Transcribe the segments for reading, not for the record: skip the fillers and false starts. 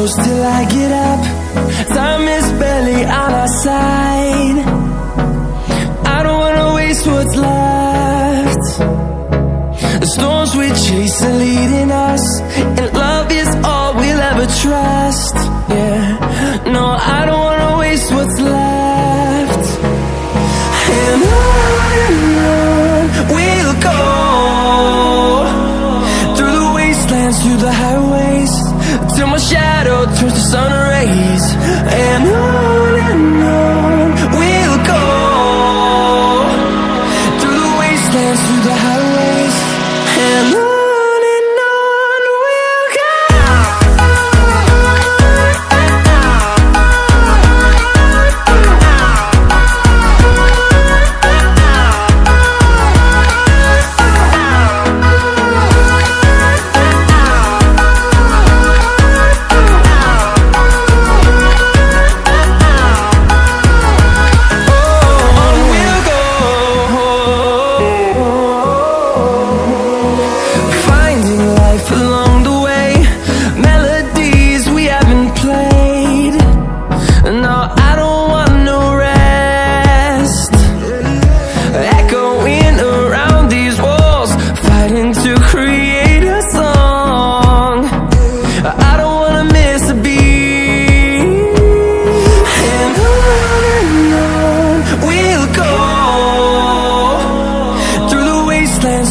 close till I get up. Time is barely on our side. I don't wanna waste what's left. The storms we chase are leading us, and love is all we'll ever trust. Yeah, no, I don't wanna waste what's left. And on we'll go, through the wastelands, through the highways, till my shadow turns to sun rays. And on we'll go, through the wastelands, through the highways, and on we'll go.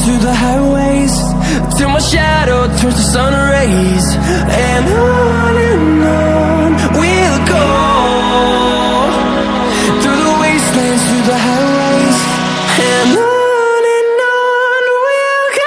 Through the highways, till my shadow turns to sun rays. And on we'll go, through the wastelands, through the highways, and on we'll go.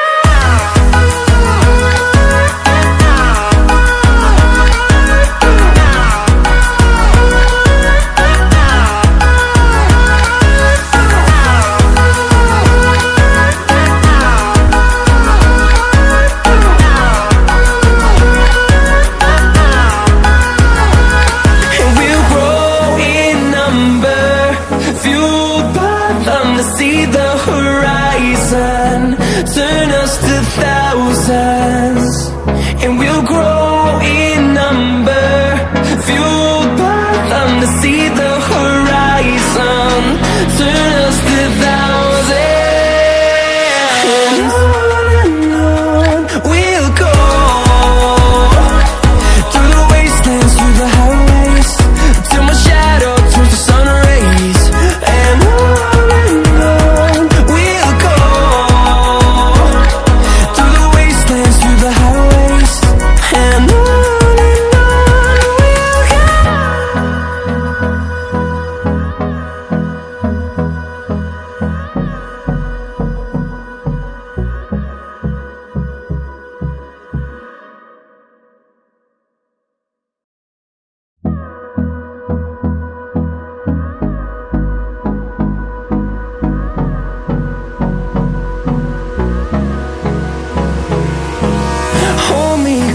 See the horizon, turn us to thousands, and we'll grow in number, fueled by them. To see the horizon, turn us to thousands, and on we'll go, through the wastelands, through the highways, till my shadow turns to sun rays. And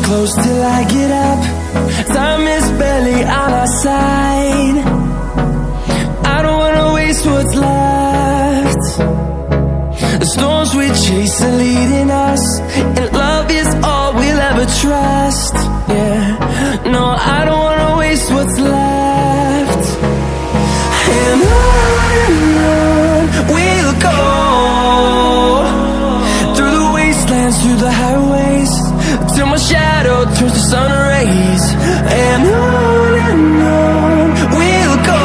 close till I get up. Time is barely on our side. I don't wanna waste what's left. The storms we chase are leading us, and love is all we'll ever trust. Yeah, no, I don't wanna waste what's left. And on we'll go, through the wastelands, through the highways, till my shadow turns to sun rays. And on we'll go,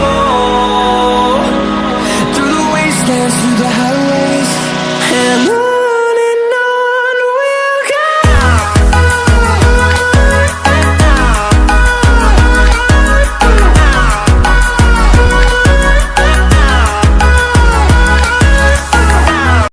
through the wastelands, through the highways.